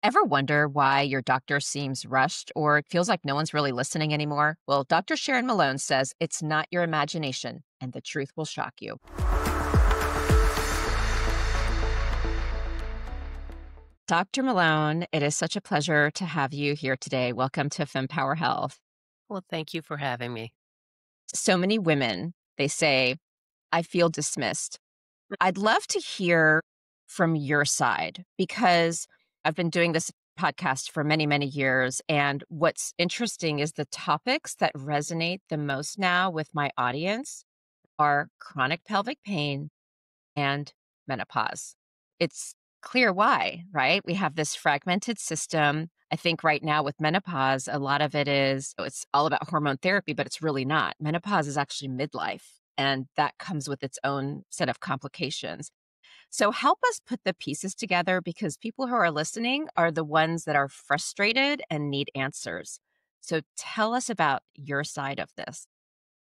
Ever wonder why your doctor seems rushed or it feels like no one's really listening anymore? Well, Dr. Sharon Malone says it's not your imagination, and the truth will shock you. Dr. Malone, it is such a pleasure to have you here today. Welcome to Fempower Health. Well, thank you for having me. So many women, they say, I feel dismissed. I'd love to hear from your side because I've been doing this podcast for many, many years. And what's interesting is the topics that resonate the most now with my audience are chronic pelvic pain and menopause. It's clear why, right? We have this fragmented system. I think right now with menopause, a lot of it is, it's all about hormone therapy, but it's really not. Menopause is actually midlife, and that comes with its own set of complications. So help us put the pieces together because people who are listening are the ones that are frustrated and need answers. So tell us about your side of this.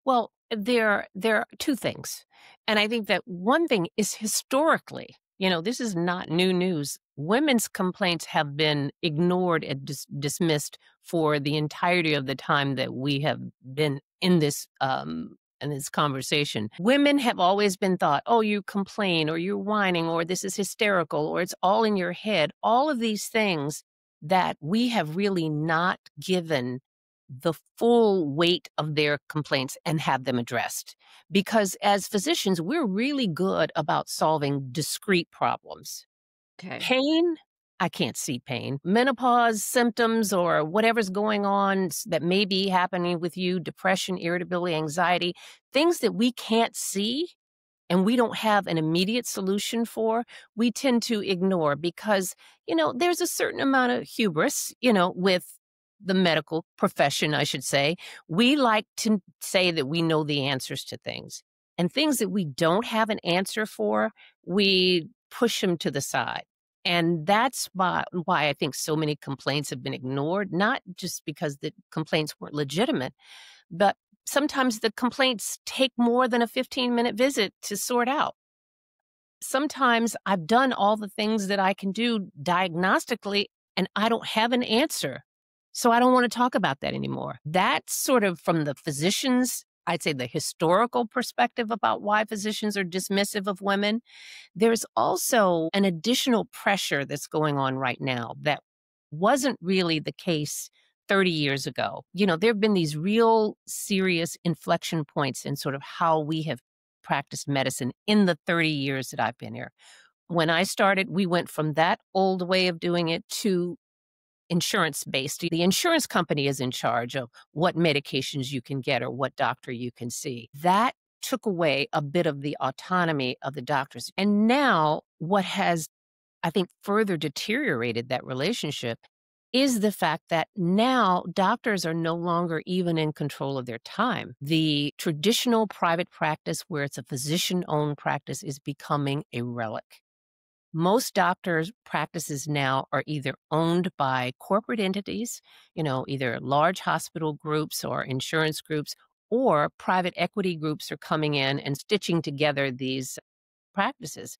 Well, there are two things. And I think that one thing is historically, this is not new news. Women's complaints have been ignored and dismissed for the entirety of the time that we have been in this conversation. Women have always been thought, oh, you complain or you're whining or this is hysterical or it's all in your head. All of these things that we have really not given the full weight of their complaints and have them addressed. Because as physicians, we're really good about solving discrete problems. Okay. Pain, I can't see pain. Menopause symptoms or whatever's going on that may be happening with you, depression, irritability, anxiety, things that we can't see and we don't have an immediate solution for, we tend to ignore because, there's a certain amount of hubris, with the medical profession, I should say. We like to say that we know the answers to things. And things that we don't have an answer for, we push them to the side. And that's why I think so many complaints have been ignored, not just because the complaints weren't legitimate, but sometimes the complaints take more than a 15-minute visit to sort out. Sometimes I've done all the things that I can do diagnostically, and I don't have an answer. So I don't want to talk about that anymore. That's sort of from the physicians, I'd say the historical perspective about why physicians are dismissive of women. There's also an additional pressure that's going on right now that wasn't really the case 30 years ago. There have been these real serious inflection points in sort of how we have practiced medicine in the 30 years that I've been here. When I started, we went from that old way of doing it to insurance-based. The insurance company is in charge of what medications you can get or what doctor you can see. That took away a bit of the autonomy of the doctors. And now what has, I think, further deteriorated that relationship is the fact that now doctors are no longer even in control of their time. The traditional private practice where it's a physician-owned practice is becoming a relic. Most doctors' practices now are either owned by corporate entities, either large hospital groups or insurance groups, or private equity groups are coming in and stitching together these practices.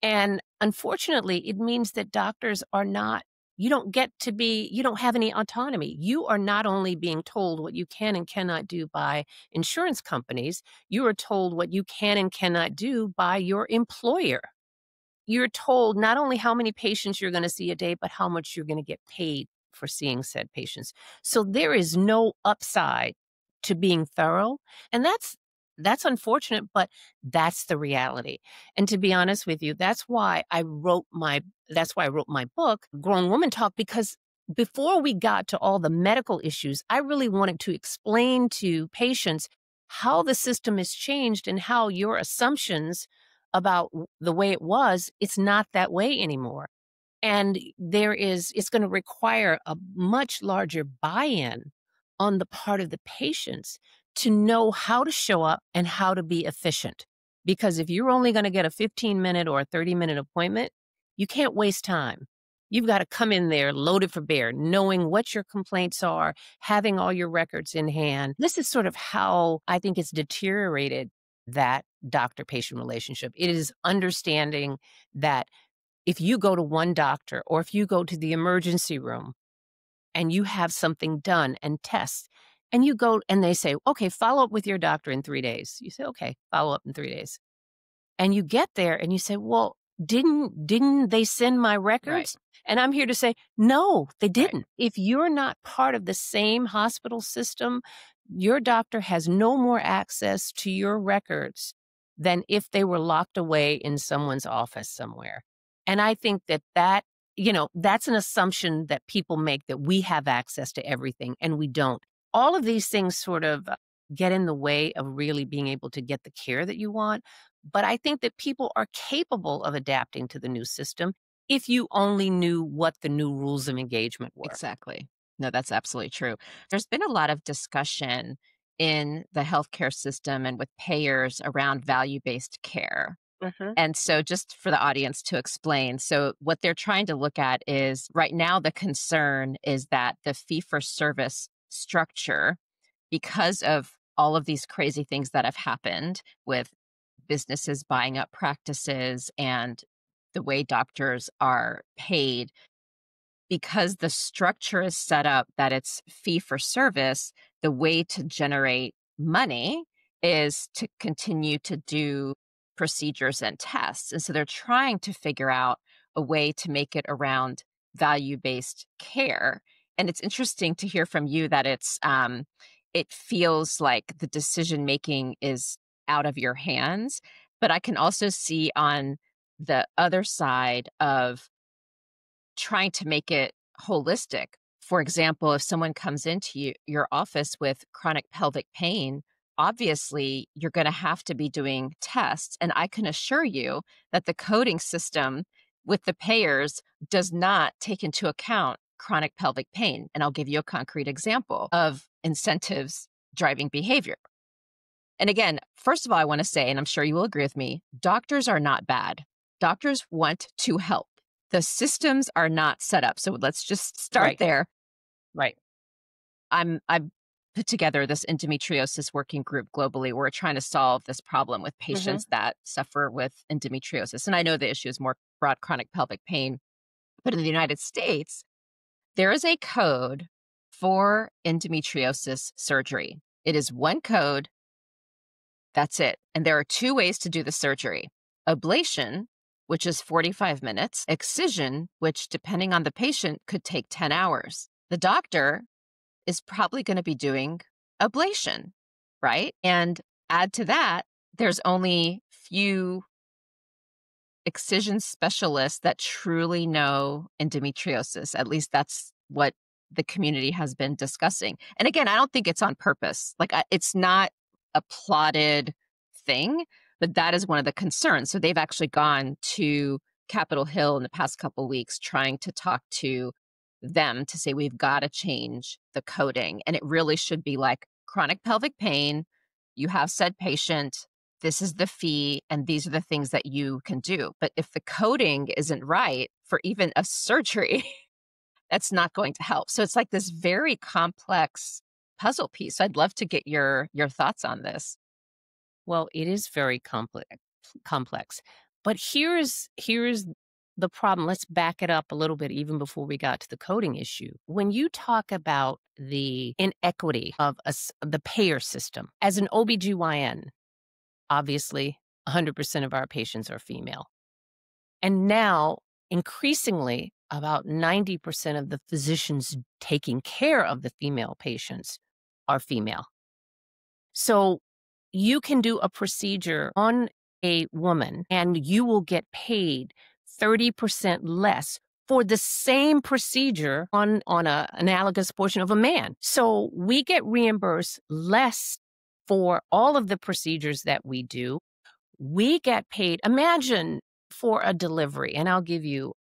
And unfortunately, it means that doctors are not, you don't have any autonomy. You are not only being told what you can and cannot do by insurance companies, you are told what you can and cannot do by your employer. You're told not only how many patients you're going to see a day, but how much you're going to get paid for seeing said patients. So there is no upside to being thorough. And that's unfortunate, but that's the reality. And to be honest with you, that's why I wrote my book, Grown Woman Talk, because before we got to all the medical issues, I really wanted to explain to patients how the system has changed and how your assumptions about the way it was, it's not that way anymore. And it's going to require a much larger buy-in on the part of the patients to know how to show up and how to be efficient. Because if you're only going to get a 15-minute or a 30-minute appointment, you can't waste time. You've got to come in there loaded for bear, knowing what your complaints are, having all your records in hand. This is sort of how I think it's deteriorated that doctor-patient relationship. It is understanding that if you go to one doctor or if you go to the emergency room and you have something done and tests, and you go and they say, okay, follow up with your doctor in 3 days. You say, okay, follow up in 3 days. And you get there and you say, well, didn't they send my Right. records? And I'm here to say, no, they Right. didn't. If you're not part of the same hospital system, your doctor has no more access to your records than if they were locked away in someone's office somewhere. And I think that's an assumption that people make, that we have access to everything, and we don't. All of these things sort of get in the way of really being able to get the care that you want. But I think that people are capable of adapting to the new system if you only knew what the new rules of engagement were. Exactly. No, that's absolutely true. There's been a lot of discussion in the healthcare system and with payers around value-based care. Mhm. And so, just for the audience to explain, so what they're trying to look at is right now, the concern is that the fee for service structure, because of all of these crazy things that have happened with businesses buying up practices and the way doctors are paid, because the structure is set up that it's fee for service, the way to generate money is to continue to do procedures and tests. And so they're trying to figure out a way to make it around value-based care. And it's interesting to hear from you that it feels like the decision making is out of your hands. But I can also see on the other side of trying to make it holistic. For example, if someone comes into your office with chronic pelvic pain, obviously you're going to have to be doing tests. And I can assure you that the coding system with the payers does not take into account chronic pelvic pain. And I'll give you a concrete example of incentives driving behavior. And again, first of all, I want to say, and I'm sure you will agree with me, doctors are not bad. Doctors want to help. The systems are not set up. So let's just start Right. there. Right. I've put together this endometriosis working group globally. We're trying to solve this problem with patients that suffer with endometriosis. And I know the issue is more broad chronic pelvic pain, but in the United States, there is a code for endometriosis surgery. It is one code. That's it. And there are two ways to do the surgery: ablation, which is 45 minutes, excision, which, depending on the patient, could take 10 hours. The doctor is probably going to be doing ablation, right? And add to that, there's only few excision specialists that truly know endometriosis. At least that's what the community has been discussing. And again, I don't think it's on purpose. It's not a plotted thing, but that is one of the concerns. So they've actually gone to Capitol Hill in the past couple of weeks trying to talk to them to say, we've got to change the coding. And it really should be like chronic pelvic pain. You have said patient, this is the fee, and these are the things that you can do. But if the coding isn't right for even a surgery, that's not going to help. So it's like this very complex puzzle piece. So I'd love to get your thoughts on this. Well, it is very complex. But here's the problem. Let's back it up a little bit even before we got to the coding issue. When you talk about the inequity of the payer system, as an OB-GYN, obviously 100% of our patients are female. And now, increasingly, about 90% of the physicians taking care of the female patients are female. So you can do a procedure on a woman and you will get paid 30% less for the same procedure on an analogous portion of a man. So we get reimbursed less for all of the procedures that we do. We get paid, imagine for a delivery, and I'll give you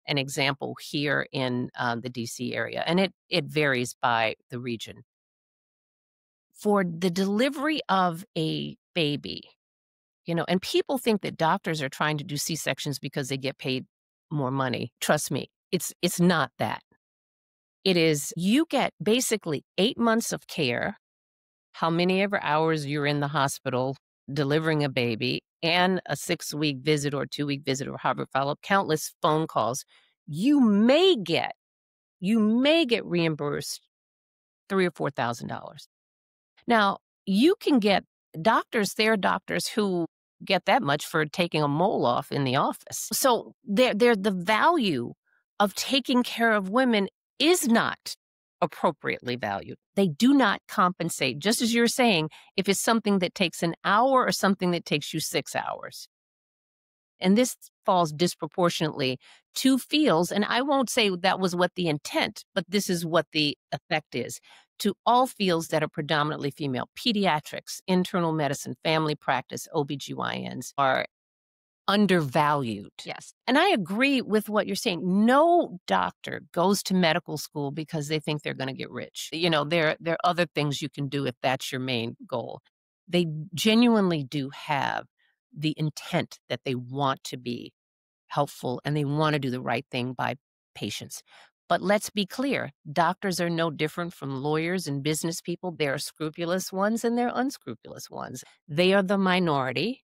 an example here in the DC area, and it varies by the region. For the delivery of a baby, and people think that doctors are trying to do C-sections because they get paid more money. Trust me, it's not that. It is, you get basically 8 months of care, how many ever hours you're in the hospital, delivering a baby and a 6-week visit or 2-week visit or however follow-up, countless phone calls, you may get reimbursed $3,000 or $4,000. Now, you can get there are doctors who get that much for taking a mole off in the office. So the value of taking care of women is not appropriately valued. They do not compensate, just as you're saying, if it's something that takes an hour or something that takes you 6 hours. And this falls disproportionately to fields, and I won't say that was what the intent, but this is what the effect is, to all fields that are predominantly female. Pediatrics, internal medicine, family practice, OB-GYNs are undervalued. Yes. And I agree with what you're saying. No doctor goes to medical school because they think they're going to get rich. There are other things you can do if that's your main goal. They genuinely do have the intent that they want to be helpful and they want to do the right thing by patients. But let's be clear, doctors are no different from lawyers and business people. There are scrupulous ones and there are unscrupulous ones. They are the minority,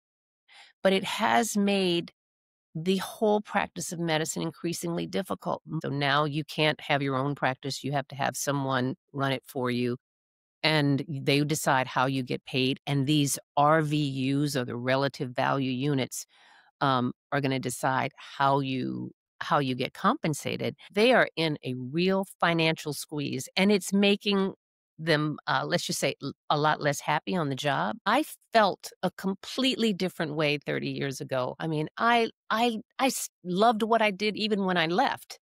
but it has made the whole practice of medicine increasingly difficult. So now you can't have your own practice. You have to have someone run it for you. And they decide how you get paid. And these RVUs, or the relative value units, are going to decide how you get compensated. They are in a real financial squeeze, and it's making them, let's just say, a lot less happy on the job. I felt a completely different way 30 years ago. I mean, loved what I did even when I left,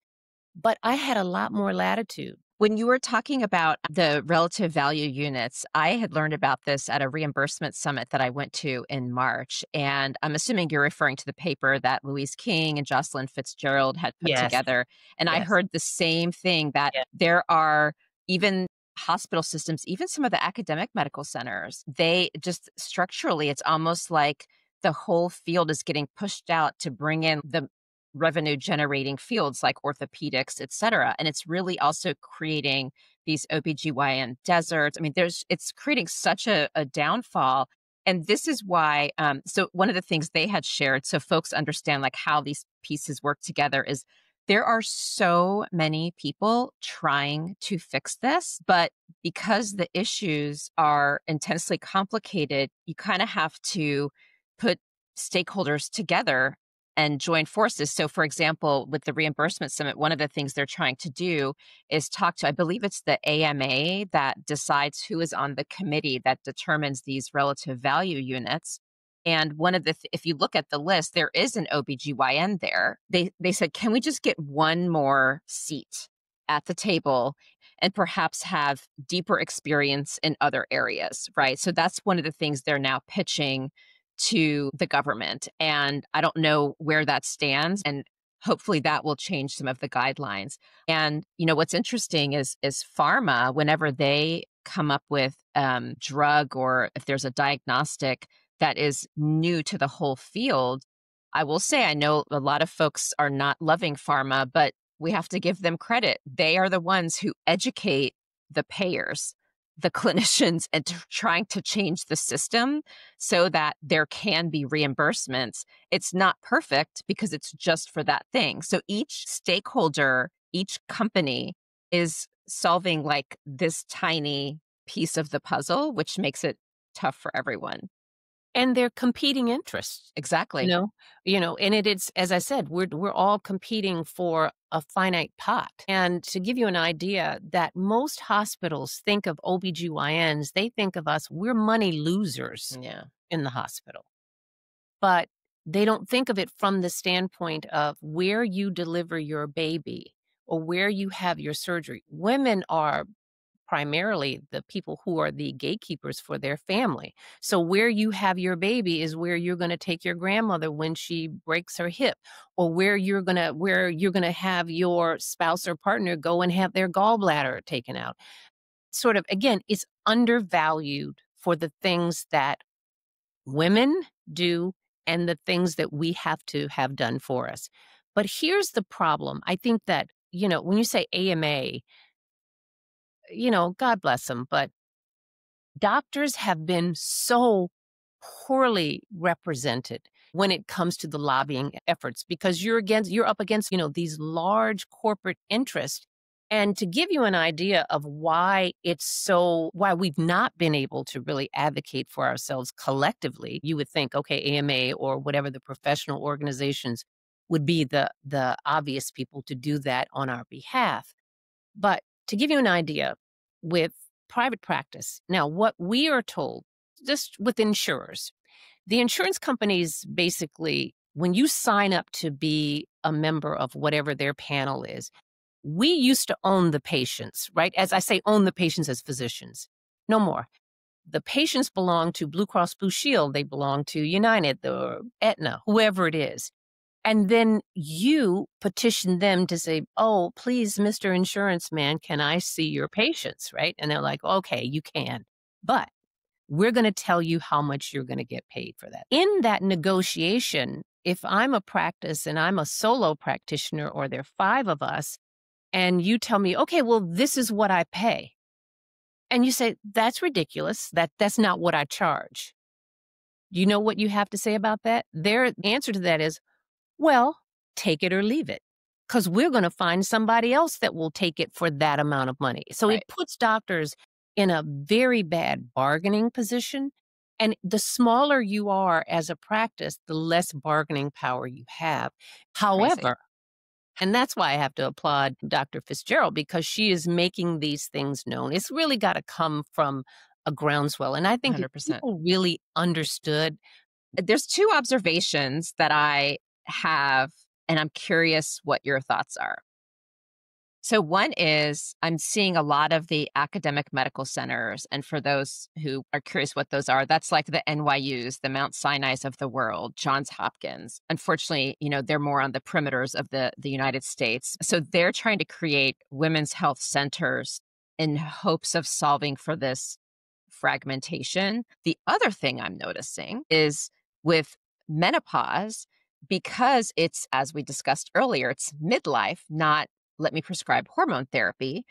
but I had a lot more latitude. When you were talking about the relative value units, I had learned about this at a reimbursement summit that I went to in March. And I'm assuming you're referring to the paper that Louise King and Jocelyn Fitzgerald had put Yes. together. And I Yes. heard the same thing, that Yeah. there are even hospital systems, even some of the academic medical centers, they just structurally, it's almost like the whole field is getting pushed out to bring in the revenue generating fields like orthopedics, et cetera. And it's really also creating these OB-GYN deserts. I mean, it's creating such a downfall. And this is why, so one of the things they had shared, so folks understand like how these pieces work together, is there are so many people trying to fix this, but because the issues are intensely complicated, you kind of have to put stakeholders together and join forces. So, for example, with the reimbursement summit, one of the things they're trying to do is talk to, I believe it's the AMA that decides who is on the committee that determines these relative value units. And one of the, if you look at the list, there is an OB-GYN there. They said, can we just get one more seat at the table and perhaps have deeper experience in other areas, right? So that's one of the things they're now pitching to the government. And I don't know where that stands. And hopefully that will change some of the guidelines. And, what's interesting is pharma, whenever they come up with drug, or if there's a diagnostic that is new to the whole field, I will say, I know a lot of folks are not loving pharma, but we have to give them credit. They are the ones who educate the payers, the clinicians, and trying to change the system so that there can be reimbursements. It's not perfect because it's just for that thing. So each stakeholder, each company is solving like this tiny piece of the puzzle, which makes it tough for everyone. And they're competing interests. Exactly. And it's, as I said, we're all competing for a finite pot. And to give you an idea, that most hospitals think of OB-GYNs, they think of us, we're money losers in the hospital. But they don't think of it from the standpoint of where you deliver your baby or where you have your surgery. Women are primarily the people who are the gatekeepers for their family. So where you have your baby is where you're going to take your grandmother when she breaks her hip, or where you're going to have your spouse or partner go and have their gallbladder taken out. Sort of, again, it's undervalued for the things that women do and the things that we have to have done for us. But here's the problem. I think that, when you say AMA, God bless them, but doctors have been so poorly represented when it comes to the lobbying efforts because you're up against, these large corporate interests. And to give you an idea of why we've not been able to really advocate for ourselves collectively, you would think, okay, AMA or whatever the professional organizations would be the obvious people to do that on our behalf. But to give you an idea, with private practice, now what we are told, just with insurers, the insurance companies basically, when you sign up to be a member of whatever their panel is, we used to own the patients, right? As I say, own the patients as physicians. No more. The patients belong to Blue Cross Blue Shield. They belong to United or Aetna, whoever it is. And then you petition them to say, oh, please, Mr. Insurance Man, can I see your patients, right? And they're like, okay, you can. But we're going to tell you how much you're going to get paid for that. In that negotiation, if I'm a practice and I'm a solo practitioner or there are 5 of us, and you tell me, okay, well, this is what I pay. And you say, that's ridiculous. That's not what I charge. You know what you have to say about that? Their answer to that is, well, take it or leave it, because we're going to find somebody else that will take it for that amount of money. So Right. It puts doctors in a very bad bargaining position. And the smaller you are as a practice, the less bargaining power you have. Crazy. However, and that's why I have to applaud Dr. Fitzgerald, because she is making these things known. It's really got to come from a groundswell. And I think if 100%. people really understood. There's 2 observations that I have, and I'm curious what your thoughts are. So one is I'm seeing a lot of the academic medical centers, and for those who are curious what those are, that's like the NYUs, the Mount Sinai's of the world, Johns Hopkins. Unfortunately, they're more on the perimeters of the United States. So they're trying to create women's health centers in hopes of solving for this fragmentation. The other thing I'm noticing is with menopause, because it's, as we discussed earlier, it's midlife, not let me prescribe hormone therapy.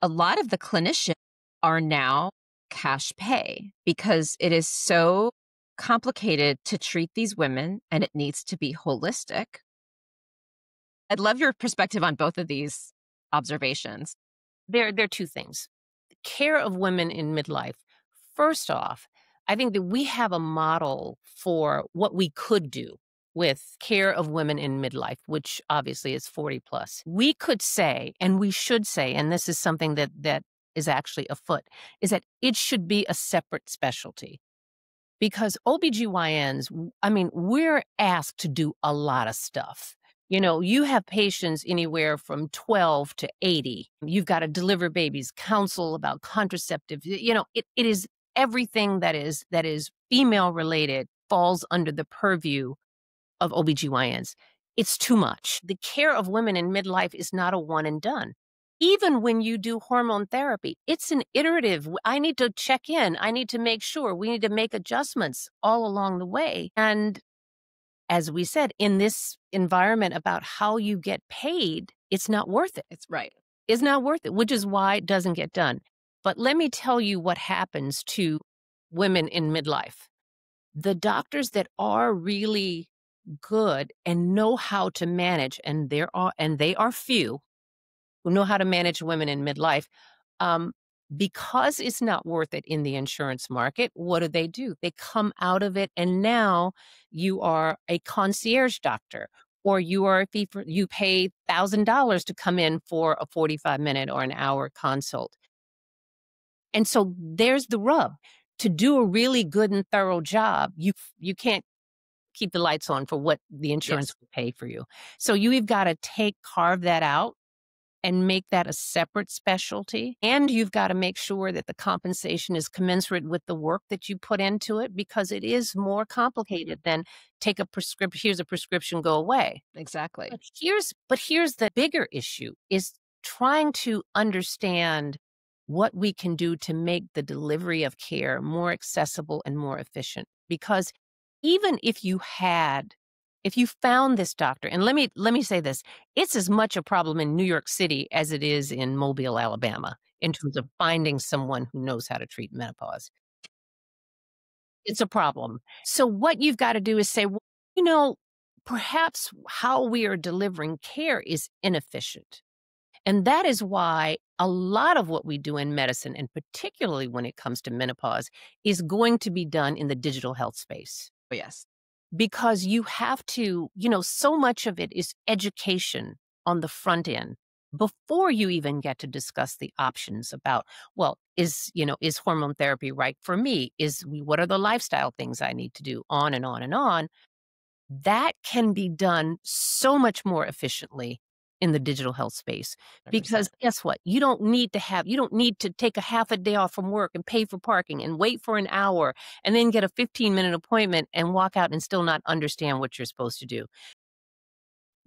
A lot of the clinicians are now cash pay because it is so complicated to treat these women and it needs to be holistic. I'd love your perspective on both of these observations. There are 2 things. Care of women in midlife. First off, I think that we have a model for what we could do with care of women in midlife, which obviously is 40 plus. We could say, and we should say, and this is something that is actually afoot, is that it should be a separate specialty. Because OB-GYNs, we're asked to do a lot of stuff. You have patients anywhere from 12 to 80. You've got to deliver babies, counsel about contraceptive. It is everything that is female related falls under the purview of OB-GYNs. It's too much. The care of women in midlife is not a one and done. Even when you do hormone therapy, it's an iterative. I need to check in. I need to make sure. We need to make adjustments all along the way. And as we said, in this environment about how you get paid, it's not worth it. It's right. It's not worth it, which is why it doesn't get done. But let me tell you what happens to women in midlife. The doctors that are really good and know how to manage, and they are few who know how to manage women in midlife, because it's not worth it in the insurance market, what do? They come out of it, and now you are a concierge doctor, or you pay $1,000 to come in for a 45-minute or an hour consult. And so there's the rub. To do a really good and thorough job, you can't keep the lights on for what the insurance will pay for you. So you've got to carve that out and make that a separate specialty. And you've got to make sure that the compensation is commensurate with the work that you put into it, because it is more complicated than take a prescription, here's a prescription, go away. Exactly. But here's the bigger issue, is trying to understand what we can do to make the delivery of care more accessible and more efficient. Because even if you found this doctor, and let me say this, it's as much a problem in New York City as it is in Mobile, Alabama, in terms of finding someone who knows how to treat menopause. It's a problem. So what you've got to do is say, well, perhaps how we are delivering care is inefficient. And that is why a lot of what we do in medicine, and particularly when it comes to menopause, is going to be done in the digital health space. Oh, yes. Because you have to, so much of it is education on the front end before you even get to discuss the options about, well, is hormone therapy right for me? What are the lifestyle things I need to do? On and on and on. That can be done so much more efficiently in the digital health space. 100%. Because guess what? You don't need to take a half a day off from work and pay for parking and wait for an hour and then get a 15-minute appointment and walk out and still not understand what you're supposed to do.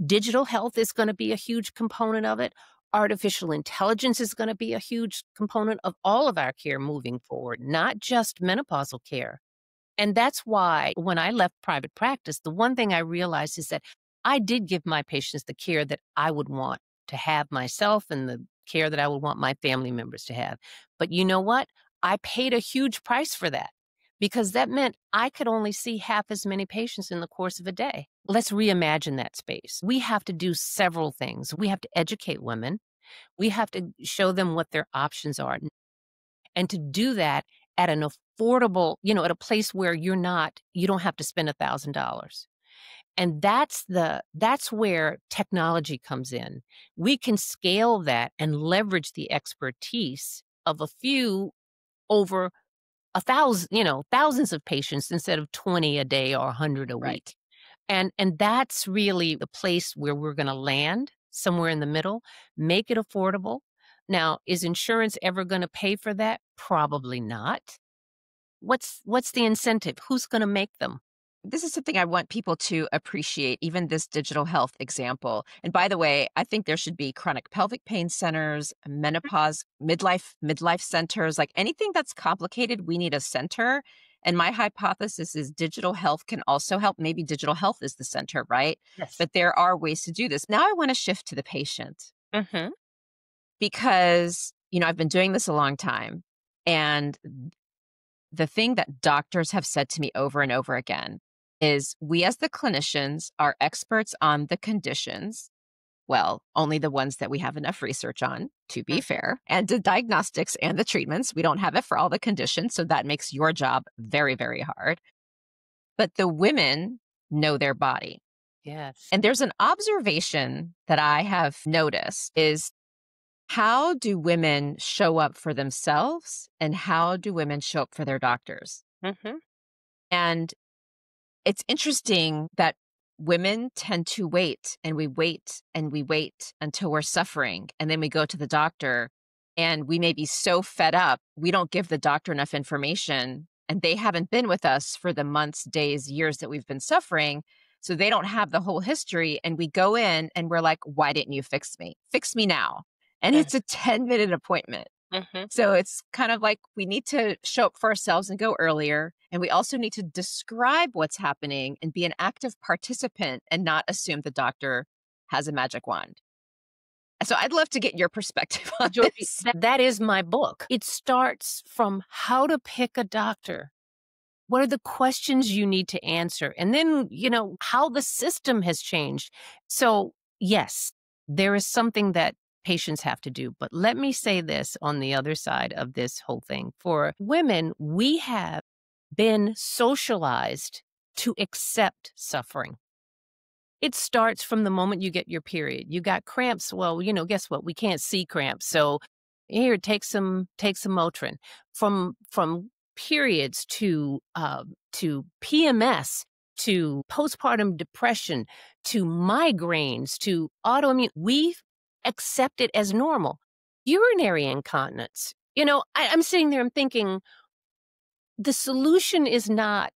Digital health is going to be a huge component of it. Artificial intelligence is going to be a huge component of all of our care moving forward, not just menopausal care. And that's why when I left private practice, the one thing I realized is that I did give my patients the care that I would want to have myself and the care that I would want my family members to have. But you know what? I paid a huge price for that because that meant I could only see half as many patients in the course of a day. Let's reimagine that space. We have to do several things. We have to educate women. We have to show them what their options are. And to do that at an affordable, at a place where you don't have to spend $1,000. And that's where technology comes in. We can scale that and leverage the expertise of a few over 1,000, thousands of patients instead of 20 a day or 100 a Right. week. And that's really the place where we're going to land, somewhere in the middle, make it affordable. Now, is insurance ever going to pay for that? Probably not. What's the incentive? Who's going to make them? This is something I want people to appreciate, even this digital health example. And by the way, I think there should be chronic pelvic pain centers, menopause, midlife centers, like anything that's complicated, we need a center. And my hypothesis is digital health can also help. Maybe digital health is the center, right? Yes. But there are ways to do this. Now I want to shift to the patient Mm-hmm. because, I've been doing this a long time. And the thing that doctors have said to me over and over again is we as the clinicians are experts on the conditions. Well, only the ones that we have enough research on, to be fair, and the diagnostics and the treatments. We don't have it for all the conditions. So that makes your job very, very hard. But the women know their body. Yes. And there's an observation that I have noticed is how do women show up for themselves and how do women show up for their doctors? Mm-hmm. And it's interesting that women tend to wait and we wait and we wait until we're suffering. And then we go to the doctor and we may be so fed up, we don't give the doctor enough information and they haven't been with us for the months, days, years that we've been suffering. So they don't have the whole history. And we go in and we're like, why didn't you fix me? Fix me now. And it's a 10-minute appointment. Mm-hmm. So it's kind of like we need to show up for ourselves and go earlier. And we also need to describe what's happening and be an active participant and not assume the doctor has a magic wand. So I'd love to get your perspective on Georgie, this. that is my book. It starts from how to pick a doctor. What are the questions you need to answer? And then, how the system has changed. So yes, there is something that patients have to do. But let me say this on the other side of this whole thing. For women, we have been socialized to accept suffering. It starts from the moment you get your period. You got cramps. Well, guess what? We can't see cramps. So here, take some Motrin. From periods to PMS, to postpartum depression, to migraines, to autoimmune, we accept it as normal. Urinary incontinence. I'm sitting there, I'm thinking, the solution is not,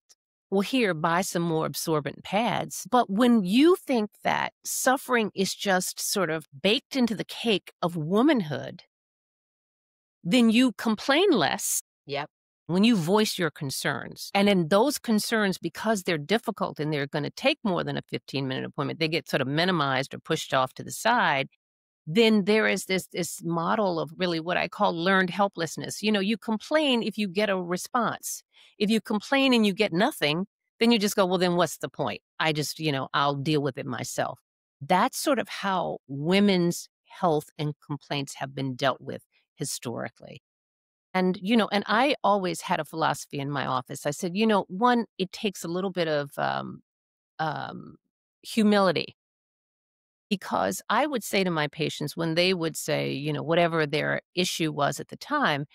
well, here, buy some more absorbent pads. But when you think that suffering is just sort of baked into the cake of womanhood, then you complain less. Yep. When you voice your concerns. And then those concerns, because they're difficult and they're going to take more than a 15-minute appointment, they get sort of minimized or pushed off to the side. then there is this model of really what I call learned helplessness. You complain if you get a response. If you complain and you get nothing, then you just go, well, then what's the point? I just, I'll deal with it myself. That's sort of how women's health and complaints have been dealt with historically. And I always had a philosophy in my office. I said, one, it takes a little bit of um, humility, because I would say to my patients when they would say, whatever their issue was at the time,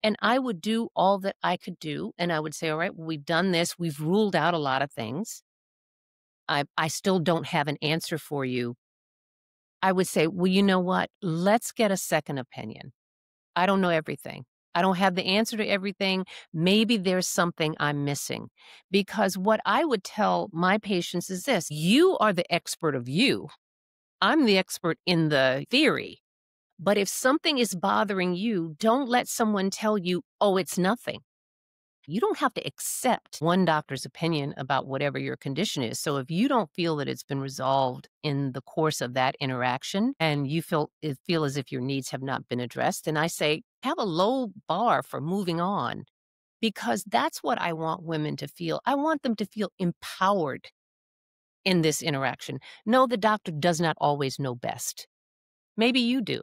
and I would do all that I could do. And I would say, all right, well, we've done this. We've ruled out a lot of things. I still don't have an answer for you. I would say, well, you know what? Let's get a second opinion. I don't know everything. I don't have the answer to everything. Maybe there's something I'm missing. Because what I would tell my patients is this: you are the expert of you. I'm the expert in the theory. But if something is bothering you, don't let someone tell you, oh, it's nothing. You don't have to accept one doctor's opinion about whatever your condition is. So if you don't feel that it's been resolved in the course of that interaction and you feel as if your needs have not been addressed, then I say have a low bar for moving on, because that's what I want women to feel. I want them to feel empowered in this interaction. No, the doctor does not always know best. Maybe you do.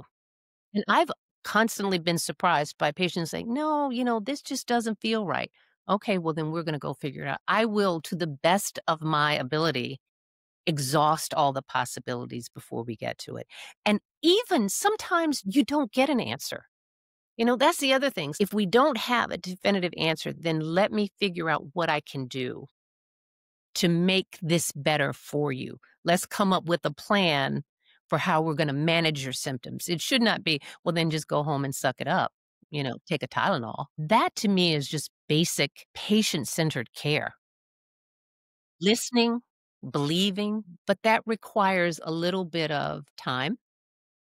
And I've constantly been surprised by patients saying, no, this just doesn't feel right. Okay, well, then we're going to go figure it out. I will, to the best of my ability, exhaust all the possibilities before we get to it. And even sometimes you don't get an answer. That's the other thing. If we don't have a definitive answer, then let me figure out what I can do to make this better for you. Let's come up with a plan for how we're going to manage your symptoms. It should not be, well, then just go home and suck it up, take a Tylenol. That to me is just basic patient-centered care. Listening, believing, but that requires a little bit of time,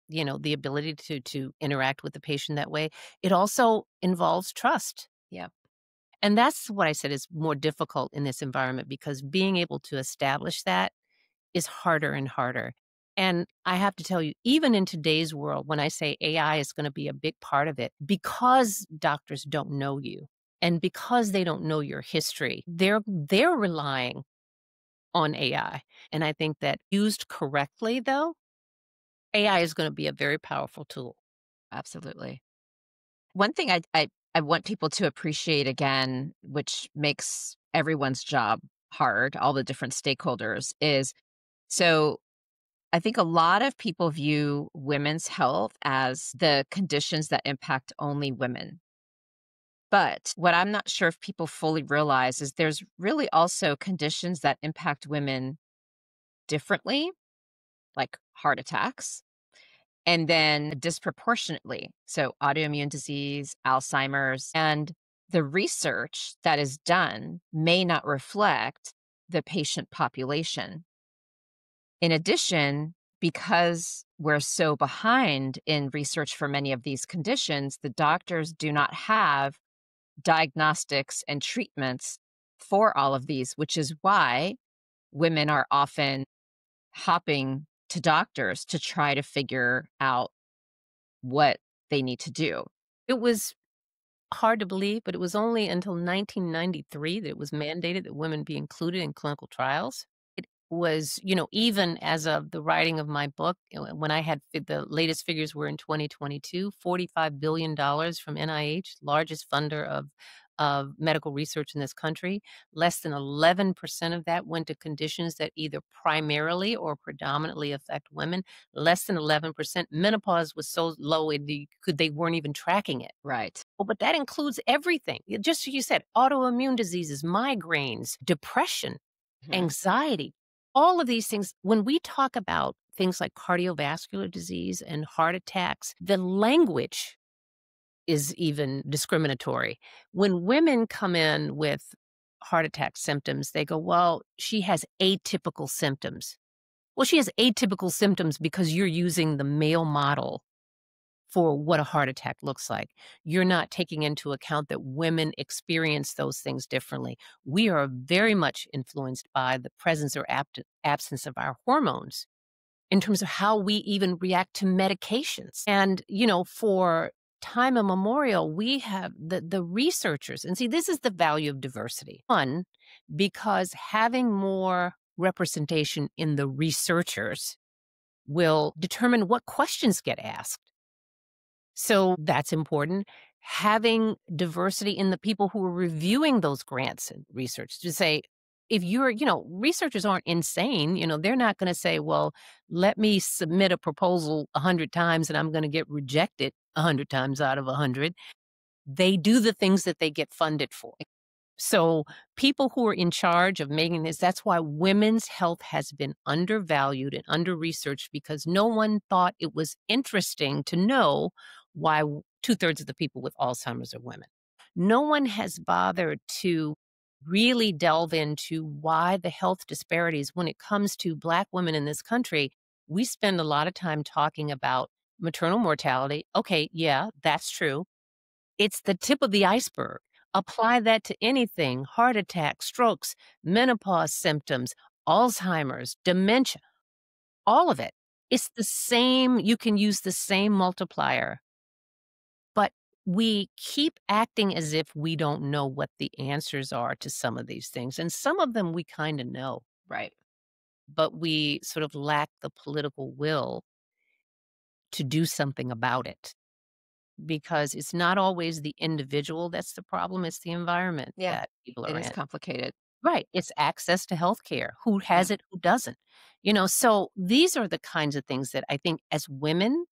the ability to interact with the patient that way. It also involves trust. Yeah. And that's what I said is more difficult in this environment, because being able to establish that is harder and harder. And I have to tell you, even in today's world, when I say AI is going to be a big part of it, because doctors don't know you and because they don't know your history, they're relying on AI. And I think that used correctly, though, AI is going to be a very powerful tool. Absolutely. One thing I want people to appreciate again, which makes everyone's job hard, all the different stakeholders, is so I think a lot of people view women's health as the conditions that impact only women. But what I'm not sure if people fully realize is there's really also conditions that impact women differently, like heart attacks, and then disproportionately. So, autoimmune disease, Alzheimer's, and the research that is done may not reflect the patient population. In addition, because we're so behind in research for many of these conditions, the doctors do not have diagnostics and treatments for all of these, which is why women are often hopping to doctors to try to figure out what they need to do. It was hard to believe, but it was only until 1993 that it was mandated that women be included in clinical trials. It was, even as of the writing of my book, when I had the latest figures were in 2022, $45 billion from NIH, largest funder of medical research in this country. Less than 11% of that went to conditions that either primarily or predominantly affect women. Less than 11%. Menopause was so low, they weren't even tracking it. Right. Well, but that includes everything. Just as you said, autoimmune diseases, migraines, depression, anxiety, all of these things. When we talk about things like cardiovascular disease and heart attacks, the language is even discriminatory. When women come in with heart attack symptoms, they go, well, she has atypical symptoms. Well, she has atypical symptoms because you're using the male model for what a heart attack looks like. You're not taking into account that women experience those things differently. We are very much influenced by the presence or absence of our hormones. in terms of how we even react to medications. And, for time immemorial, we have the researchers. And see, this is the value of diversity. One, because having more representation in the researchers will determine what questions get asked. So that's important. Having diversity in the people who are reviewing those grants and research to say, if researchers aren't insane, they're not going to say, well, let me submit a proposal 100 times and I'm going to get rejected 100 times out of 100. They do the things that they get funded for. So people who are in charge of making this, that's why women's health has been undervalued and under-researched, because no one thought it was interesting to know why 2/3 of the people with Alzheimer's are women. No one has bothered to really delve into why the health disparities when it comes to Black women in this country. We spend a lot of time talking about maternal mortality. Okay, yeah, that's true. It's the tip of the iceberg. Apply that to anything: heart attack, strokes, menopause symptoms, Alzheimer's, dementia, all of it. It's the same. You can use the same multiplier, but we keep acting as if we don't know what the answers are to some of these things. And some of them we kind of know, Right. but we sort of lack the political will to do something about it. Because it's not always the individual that's the problem, it's the environment Yeah. that people It are is in. complicated. Right, it's access to healthcare. Who Yeah. has it, who doesn't? So these are the kinds of things that I think as women,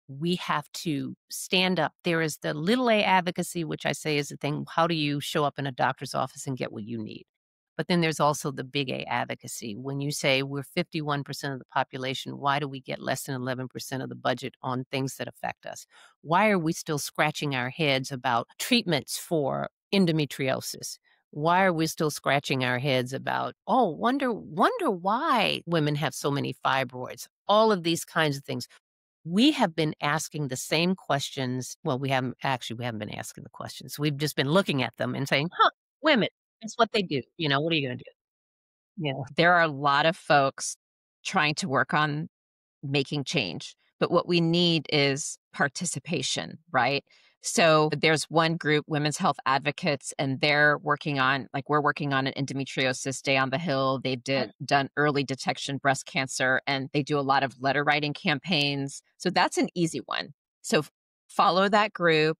we have to stand up. There is the little a advocacy, which I say is the thing. How do you show up in a doctor's office and get what you need? But then there's also the big A advocacy. When you say we're 51% of the population, why do we get less than 11% of the budget on things that affect us? Why are we still scratching our heads about treatments for endometriosis? Why are we still scratching our heads about, wonder why women have so many fibroids? All of these kinds of things. We have been asking the same questions. Well, we haven't been asking the questions. We've just been looking at them and saying, women, that's what they do. What are you going to do? Yeah. There are a lot of folks trying to work on making change, but what we need is participation, right? So there's one group, Women's Health Advocates, and they're working on, like, we're working on an endometriosis day on the Hill. They've done early detection breast cancer, and they do a lot of letter writing campaigns. So that's an easy one. So follow that group.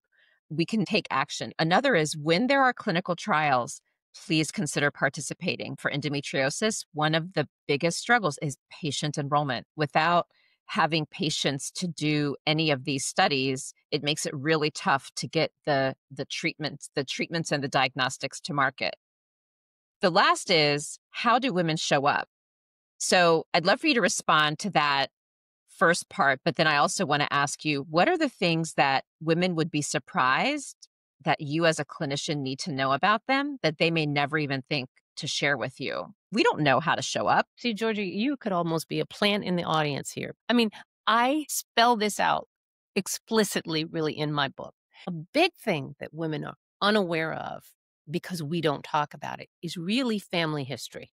We can take action. Another is when there are clinical trials, please consider participating. For endometriosis, one of the biggest struggles is patient enrollment. Without having patients to do any of these studies, it makes it really tough to get the treatments and the diagnostics to market. The last is, how do women show up? So I'd love for you to respond to that first part, but then I also want to ask you, what are the things that women would be surprised that you as a clinician need to know about them that they may never even think to share with you? We don't know how to show up. See, Georgie, you could almost be a plant in the audience here. I mean, I spell this out explicitly, really, in my book. A big thing that women are unaware of, because we don't talk about it, is really family history.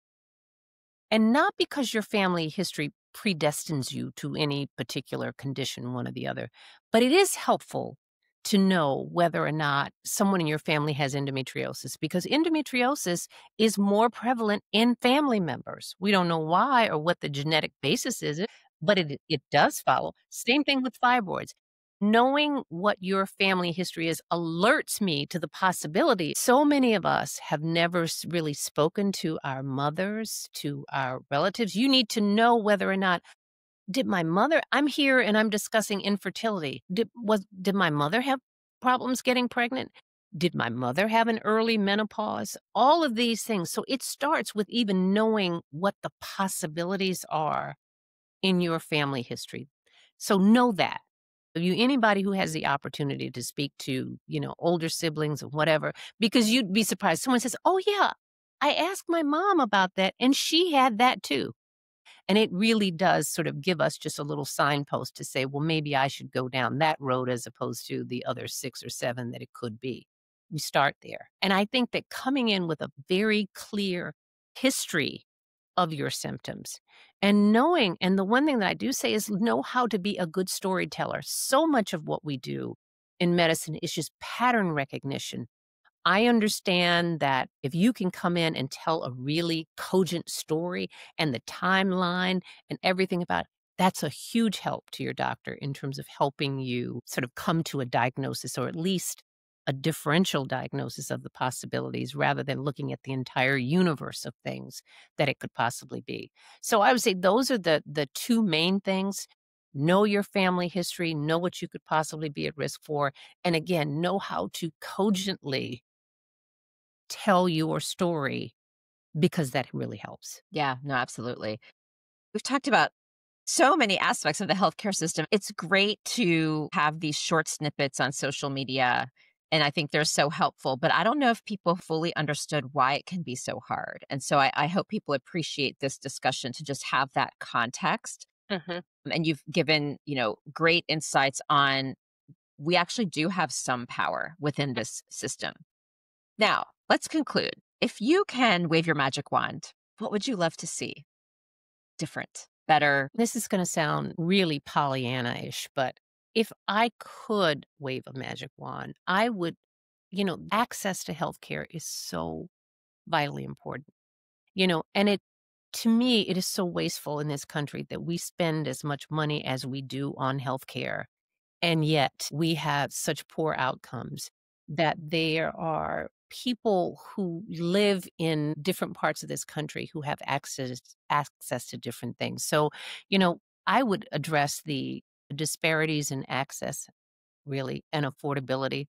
And not because your family history predestines you to any particular condition, one or the other, but it is helpful to know whether or not someone in your family has endometriosis, because endometriosis is more prevalent in family members. We don't know why or what the genetic basis is, but it does follow. Same thing with fibroids. Knowing what your family history is alerts me to the possibility. So many of us have never really spoken to our mothers, to our relatives. You need to know whether or not, did my mother, I'm here and I'm discussing infertility. Did my mother have problems getting pregnant? Did my mother have an early menopause? All of these things. So it starts with even knowing what the possibilities are in your family history. So know that. Anybody who has the opportunity to speak to, older siblings or whatever, because you'd be surprised. Someone says, oh yeah, I asked my mom about that and she had that too. And it really does sort of give us just a little signpost to say, well, maybe I should go down that road as opposed to the other 6 or 7 that it could be. We start there. And I think that coming in with a very clear history of your symptoms. And knowing, and the one thing that I do say is know how to be a good storyteller. So much of what we do in medicine is just pattern recognition. I understand that if you can come in and tell a really cogent story and the timeline and everything about it, that's a huge help to your doctor in terms of helping you sort of come to a diagnosis or at least a differential diagnosis of the possibilities rather than looking at the entire universe of things that it could possibly be. So I would say those are the two main things. Know your family history, know what you could possibly be at risk for, and again, know how to cogently tell your story because that really helps. Yeah, no, absolutely. We've talked about so many aspects of the healthcare system. It's great to have these short snippets on social media, and I think they're so helpful. But I don't know if people fully understood why it can be so hard. And so I hope people appreciate this discussion to just have that context. Mhm. And you've given, great insights on we actually do have some power within this system. Now, let's conclude. If you can wave your magic wand, what would you love to see? Different, better? This is gonna sound really Pollyanna-ish, but if I could wave a magic wand, I would access to healthcare is so vitally important, and it to me, it is so wasteful in this country that we spend as much money as we do on healthcare. And yet we have such poor outcomes that there are people who live in different parts of this country who have access to different things. So, I would address the disparities in access really and affordability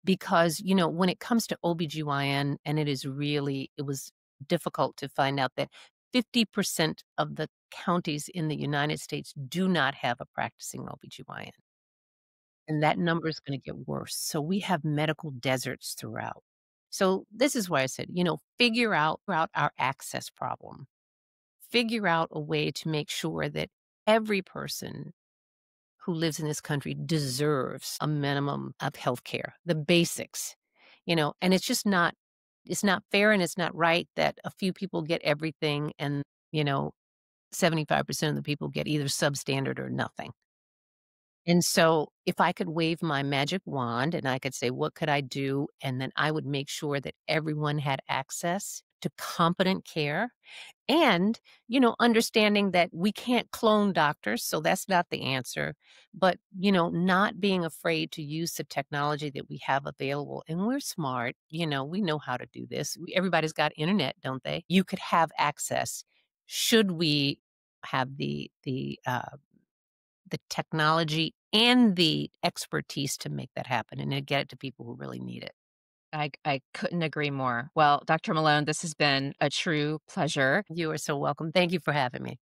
because, when it comes to OB-GYN, and it was difficult to find out that 50% of the counties in the United States do not have a practicing OB-GYN. And that number is gonna get worse. So we have medical deserts throughout. So this is why I said, figure out our access problem. Figure out a way to make sure that every person who lives in this country deserves a minimum of health care, the basics, and it's not fair and it's not right that a few people get everything and, 75% of the people get either substandard or nothing. And so if I could wave my magic wand and I could say, "What could I do?" And then I would make sure that everyone had access to competent care and, understanding that we can't clone doctors, so that's not the answer, but, not being afraid to use the technology that we have available, and we're smart, we know how to do this. Everybody's got internet, don't they? You could have access should we have the technology and the expertise to make that happen and to get it to people who really need it. I couldn't agree more. Well, Dr. Malone, this has been a true pleasure. You are so welcome. Thank you for having me.